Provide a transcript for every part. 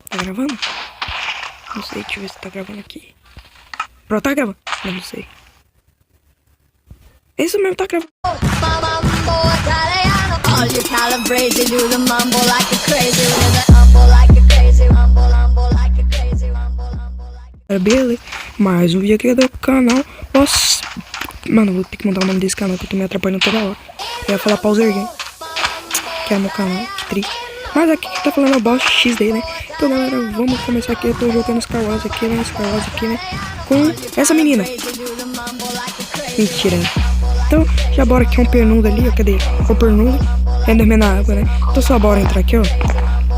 Tá gravando? Não sei, deixa eu ver se tá gravando aqui. Pronto, tá gravando. Não sei. Isso mesmo, tá gravando. Beleza, mais um vídeo aqui do canal. Nossa, mano, vou ter que mudar o nome desse canal que eu tô me atrapalhando toda hora. Eu ia falar Pauser Game, que é meu canal, que triste. Mas aqui que tá falando é o Boss XD, né? Então galera, vamos começar aqui. Eu tô jogando Star Wars aqui, né? Star Wars aqui, né? Com essa menina. Mentira, né? Então, já bora aqui um pernudo ali, ó. Cadê? O pernudo. Enderman na água, né? Então só bora entrar aqui, ó.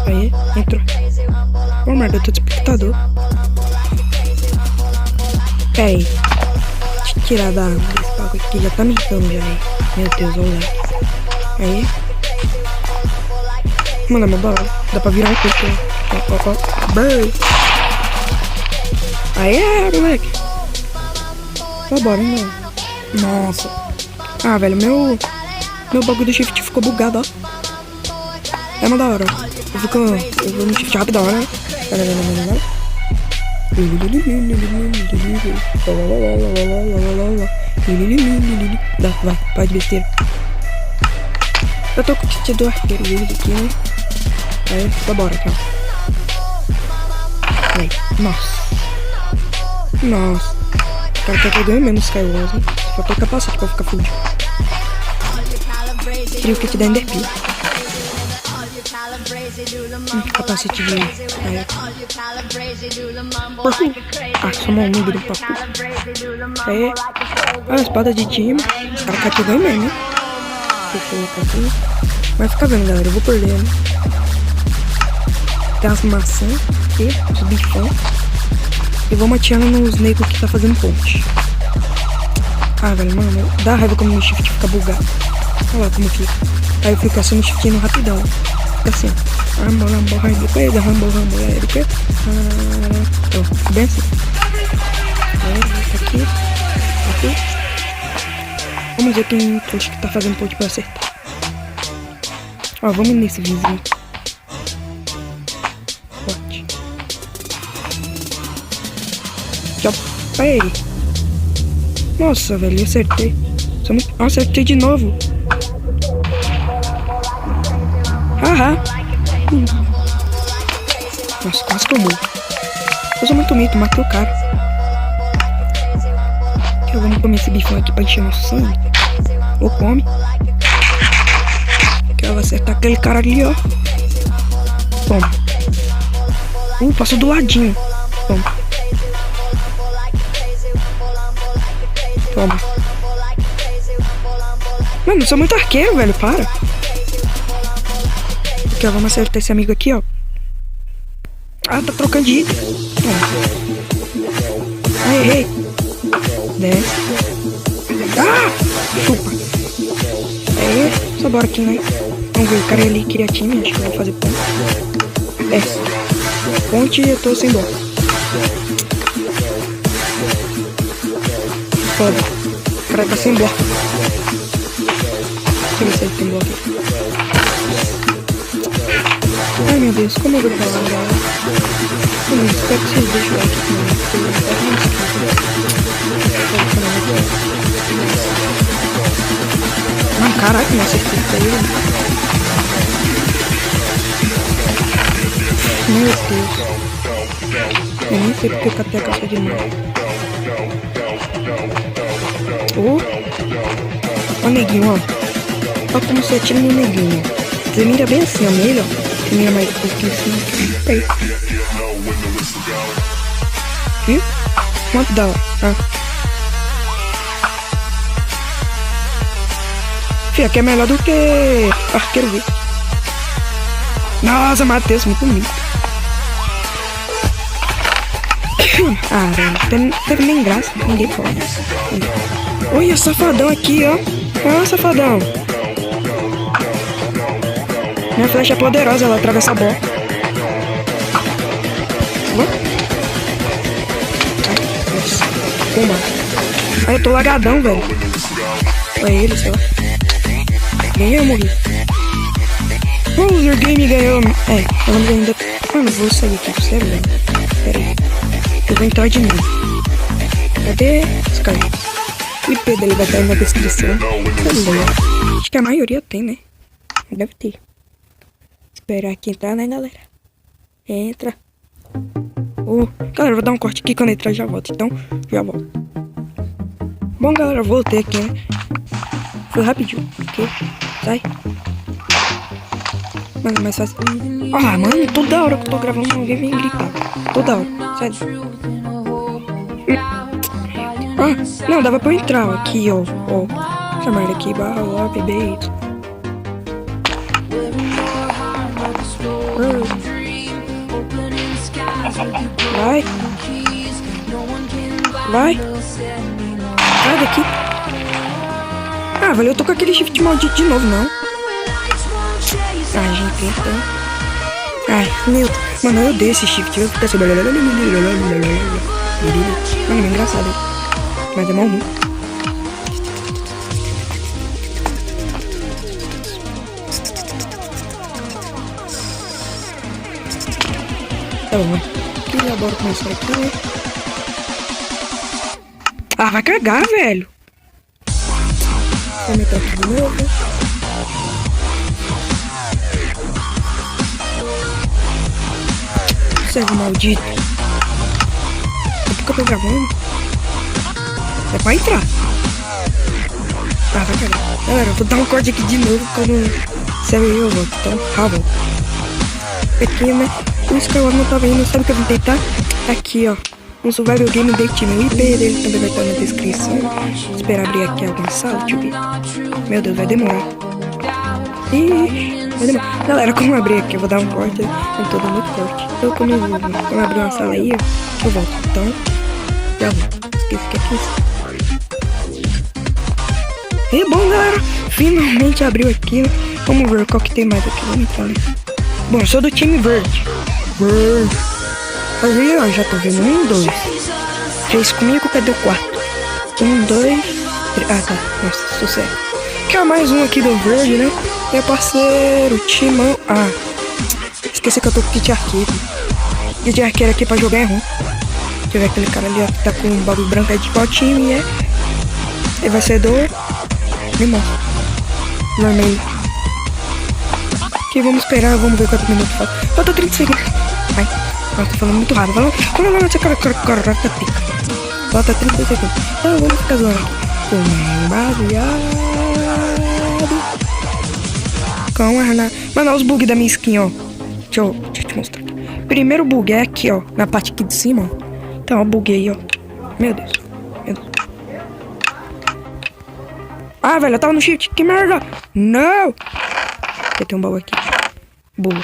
Aí, entrou. Ô, merda, eu tô de espectador. Pera aí. Deixa eu tirar da água desse bagulho aqui. Já tá me irritando já, aí. Meu Deus, olha lá. Aí. Mano, é uma bala. Dá pra virar um pouco. Ó. Bird. Aí, moleque. Só bora, hein, mano. Nossa. Ah, velho, meu bagulho do shift ficou bugado, ó. É uma da hora, ó. Eu vou no shift rápido da hora, né? Vai, pode besteira. Eu tô com o kit do arqueiro verde aqui, né? Aí, só bora aqui, ó. Aí, nossa. O cara tá pegando mesmo Skywars, hein? Só tem capacete pra ficar fudido. Queria o kit da Enderpeel. Capacete de... Aí. Parkour. Ah, só uma humilde do parkour. Aí. Ah, espada de time. Os caras cativam mesmo, né? Deixa eu colocar aqui. Vai ficar vendo, galera. Eu vou perder, né? Tem as maçãs aqui, os bichão. E vamos atirando nos negros que tá fazendo ponte. Ah, velho, mano, dá raiva como o shift fica bugado. Olha lá como fica. Aí eu fico assim no shift rapidão. Fica assim. Rambo, então, bem assim. Aí, aqui. Vamos ver quem que tá fazendo ponte pra acertar. Ó, vamos nesse vizinho. Forte. Tchau pra ele. Nossa, velho, eu acertei. Acertei de novo. Haha. Nossa, quase que eu morro. Eu sou muito mito, matei o cara. Vamos comer esse bifão aqui pra encher nosso sangue. Ou come. Que eu vou acertar aquele cara ali, ó. Toma. Passou do ladinho. Toma. Mano, eu sou muito arqueiro, velho. Para. Aqui, ó. Vamos acertar esse amigo aqui, ó. Ah, tá trocando de item. Ah, errei. Desce. Ah! Chupa. Aí, só bora aqui, né? Vamos ver, o cara ali queria time, acho que eu vou fazer ponte. Desce. Ponte e eu tô sem bloco. Foda. O cara tá sem bloco. Deixa eu ver se ele tem bloco aqui. Ai meu Deus, como eu vou falar agora? Eu espero que vocês deixem o like aqui no vídeo. Caraca, não acertei pra ele. Meu Deus. Eu nem sei porque eu catei a caixa de mão. Ó o neguinho, ó. Ó como você atira no neguinho. Você mira bem assim, ó, nele, ó. Você mira mais um pouquinho assim. Aí. Viu? Muito da hora. Fia, aqui é melhor do que arqueiro V. Nossa, Matheus, muito bonito. Ah, velho, não teve nem graça. Ninguém pode. Olha, safadão aqui, ó. Olha, safadão. Minha flecha é poderosa, ela atravessa a bola. Pumba. Ai, eu tô lagadão, velho. Olha ele, sei lá. Ganhei ou morri? Pauser Game ganhou. É, ela ainda. Mano, vou sair aqui, sério, velho. Pera aí. Eu vou entrar de novo. Cadê os caras? O IP dele vai estar aí na descrição. Acho que a maioria tem, né? Deve ter. Esperar aqui entrar, né, galera? Entra. Galera, eu vou dar um corte aqui, quando entrar já volto. Então, já volto. Bom, galera, eu voltei aqui, né? Foi rapidinho, ok? Sai. Mano, mais fácil. Ah, mano, toda hora que eu tô gravando, alguém vem gritar. Toda hora, sério. Ah, não, dava pra eu entrar aqui, ó. Essa merda aqui, barra lá, bebê. Vai. Vai. Sai daqui. Ah, velho, eu tô com aquele shift maldito de novo, não. Ai, gente, então. Ai, meu. Mano, eu odeio esse shift. Eu fico assim. Mano, é engraçado. Mas é mal ruim. Tá bom, vai. E agora começar aqui, né? Ah, vai cagar, velho. Vou meter aqui de novo. Servo maldito. É porque eu tô gravando. É pra entrar. Ah, vai cagar. Galera, eu vou dar um corte aqui de novo quando serve aí eu volto. Então, rabo. Aqui, né? O Skyward não tava indo, sabe o que eu vou tentar? Aqui, ó. Um Survival Game Day Team. O IP dele também vai estar na descrição. Esperar abrir aqui alguma sala, deixa eu ver. Meu Deus, vai demorar. Ih, vai demorar. Galera, como eu abrir aqui, eu vou dar um corte. Eu tô dando muito corte. Então, quando eu abrir uma sala aí, eu volto. Então, já volto. Esqueci que é isso. E bom, galera, finalmente abriu aqui. Vamos ver qual que tem mais aqui. Vamos entrar ali. Bom, eu sou do time verde. Aí, ó, já tô vendo 1, 2, 3 comigo, cadê o quarto? 1, 2, 3. Ah, tá. Nossa, sucesso. Que é mais um aqui do verde, né? Meu parceiro, Timão. Ah, esqueci que eu tô com kit arqueiro. Kit arqueiro aqui pra jogar é ruim. Deixa eu ver aquele cara ali, ó, que tá com um bagulho branco aí de qual time é. Ele vai ser do Limão. Vermelho. Aqui, vamos esperar, vamos ver quantos minutos falta. Falta 30 segundos. Ai, eu tô falando muito rápido. Não, essa cara pica. Falta 30 segundos. Então vamos ficar zoando aqui. Com baseado. Com a Renan. Mano, olha os bugs da minha skin, ó. Deixa eu te mostrar aqui. Primeiro bug é aqui, ó. Na parte aqui de cima, ó. Então, ó, buguei, ó. Meu Deus. Ah, velho, eu tava no shift. Que merda. Não. Tem um baú aqui. Boa.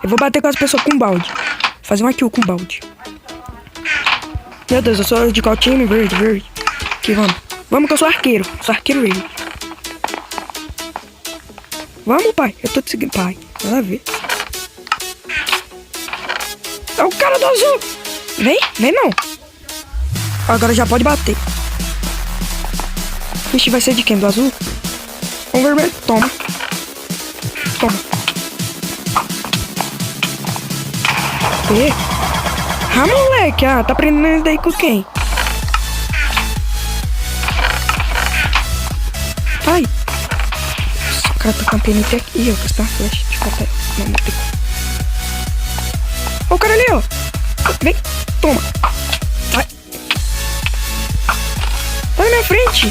Eu vou bater com as pessoas com balde. Fazer uma kill com balde. Meu Deus, eu sou de qual time? Verde. Aqui, vamos. Vamos que eu sou arqueiro. Sou arqueiro verde. Vamos, pai. Eu tô te seguindo, pai. Nada a ver. É o cara do azul. Vem não. Agora já pode bater. Ixi, vai ser de quem? Do azul? O vermelho. Toma. E? Ah, moleque. Ah, tá aprendendo isso daí com quem? Ai. Nossa, o cara tá com a PNT aqui. Ih, eu vou uma flecha. Deixa eu botar. Não pico. Ó o cara ali, ó. Vem. Toma. Sai. Tá na minha frente.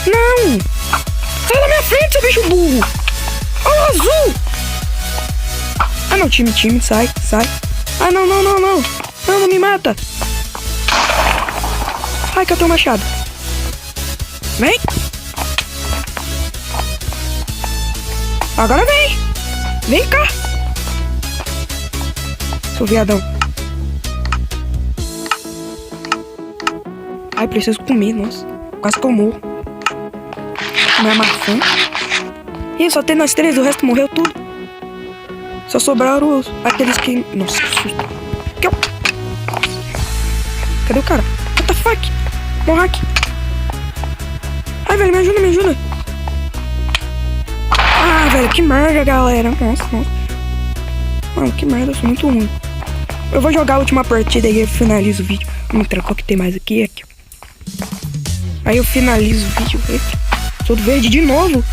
Não. Sai da minha frente, seu bicho burro. Olha o azul. Ah, não, time, sai. Ah, não. Não me mata. Ai, que eu tenho machado. Vem. Agora vem. Vem cá. Seu viadão. Ai, preciso comer, nossa. Quase que eu morro. Comer a maçã. Ih, só tem nós 3, o resto morreu tudo. Só sobraram aqueles que... Nossa, que susto. Cadê o cara? What the fuck? Morra aqui. Ai, velho, me ajuda. Ah, velho, que merda, galera. Nossa. Mano, que merda, eu sou muito ruim. Eu vou jogar a última partida e eu finalizo o vídeo. Vamos entrar qual que tem mais aqui, aqui. Aí eu finalizo o vídeo verde. Todo verde de novo.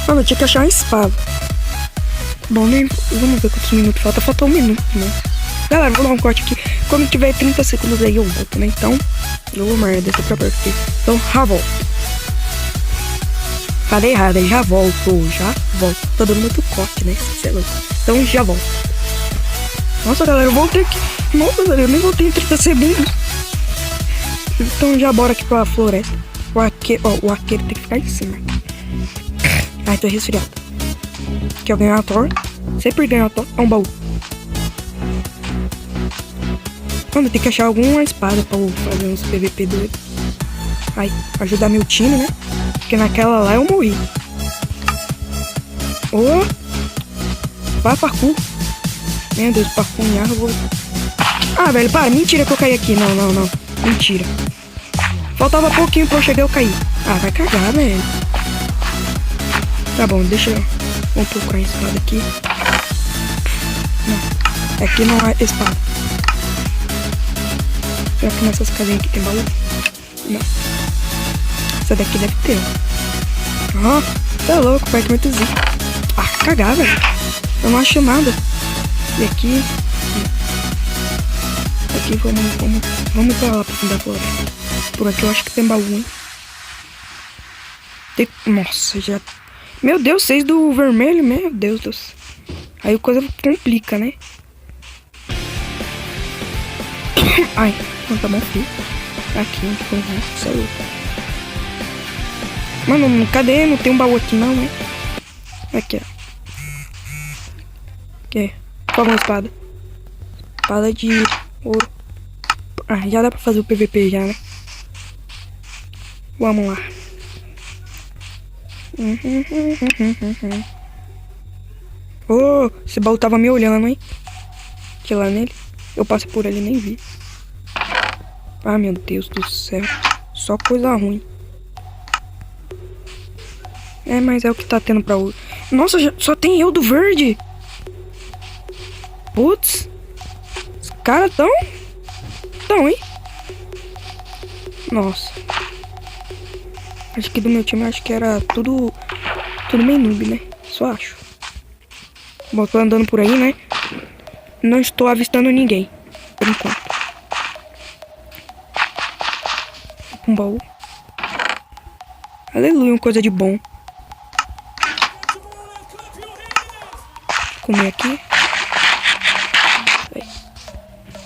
Mano, eu tinha que achar uma espada. Bom, nem... Vamos ver quantos minutos falta. Falta 1 minuto, né? Galera, vou dar um corte aqui. Quando tiver 30 segundos aí eu volto, né? Então, eu vou merda dessa pra perto aqui. Então, já volto. Falei errado, aí já volto. Já volto. Tô dando muito corte, né? Sei lá. Então, já volto. Nossa, galera, eu voltei aqui. Nossa, galera, eu nem voltei em 30 segundos. Então, já bora aqui pra floresta. O arqueiro tem que ficar em cima. Ai, tô resfriado. Aqui eu ganhei a torre. Sempre ganho a torre. É um baú. Mano, tem que achar alguma espada pra fazer uns PVP doido. Ai, ajudar meu time, né? Porque naquela lá eu morri. Vai, parkour. Meu Deus, parkour em árvore. Ah, velho, para. Mentira que eu caí aqui. Não. Mentira. Faltava pouquinho pra eu chegar e eu caí. Ah, vai cagar, velho. Tá bom, deixa eu... Vamos procurar a espada aqui. Não. Aqui não há espada. Será que nessas casinhas aqui tem baú? Não. Essa daqui deve ter. Tá louco, vai que muito zica. Ah, cagar, velho. Eu não acho nada. E aqui... Aqui vamos pra lá, pra fim da floresta. Por aqui eu acho que tem baú, hein? Nossa, já... Meu Deus, 6 do vermelho, meu Deus do céu. Aí a coisa complica, né? Ai, não tá bom, filho. Aqui, isso é louco. Mano, cadê? Não tem um baú aqui não, né? Aqui, ó. Aqui. Qual é a espada? Espada de ouro. Ah, já dá pra fazer o PVP já, né? Vamos lá. Oh, esse baú tava me olhando, hein? Que lá nele. Eu passei por ali e nem vi. Ah, meu Deus do céu. Só coisa ruim. É, mas é o que tá tendo pra hoje. Nossa, só tem eu do verde. Putz. Os caras tão, hein? Nossa. Acho que do meu time, acho que era tudo meio noob, né? Só acho. Bom, tô andando por aí, né? Não estou avistando ninguém. Por enquanto. Um baú. Aleluia, uma coisa de bom. Comer aqui.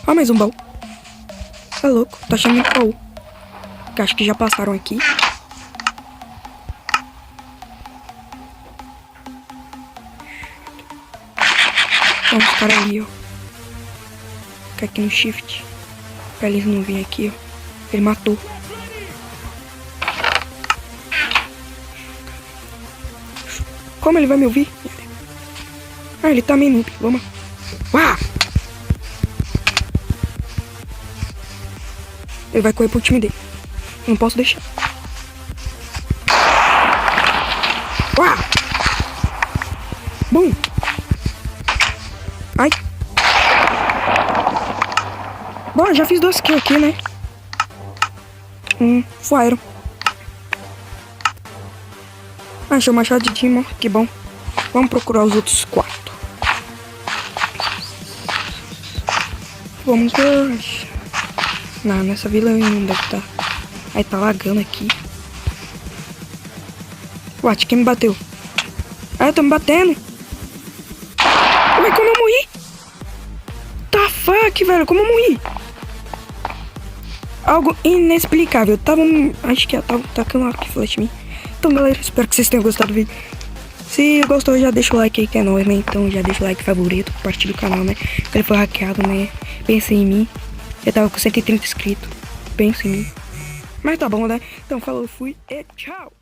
Ah, mais um baú. Tá louco, tá achando muito baú. Acho que já passaram aqui. Ó, os caras ali, ó. Fica aqui no shift. Pra eles não virem aqui, ó. Ele matou. Como ele vai me ouvir? Ah, ele tá meio noob. Vamos. Uau! Ele vai correr pro time dele. Eu não posso deixar. Uau! Bom. Ai. Bom, já fiz 2 kills aqui, né? Fire. Achei o machado de Demon. Que bom. Vamos procurar os outros 4. Vamos ver. Não, nessa vila não deve estar. Aí tá lagando aqui. What? Quem me bateu? Ah, tá me batendo. Ué, como eu morri? Tá fuck, velho. Como eu morri? Algo inexplicável. Acho que tava tacando aqui flash em mim. Então, galera, espero que vocês tenham gostado do vídeo. Se gostou, já deixa o like aí que é nóis, né? Então já deixa o like favorito, compartilha o canal, né? Se ele for hackeado, né? Pensa em mim. Eu tava com 130 inscritos. Pensa em mim. Mas tá bom, né? Então falou, fui e tchau!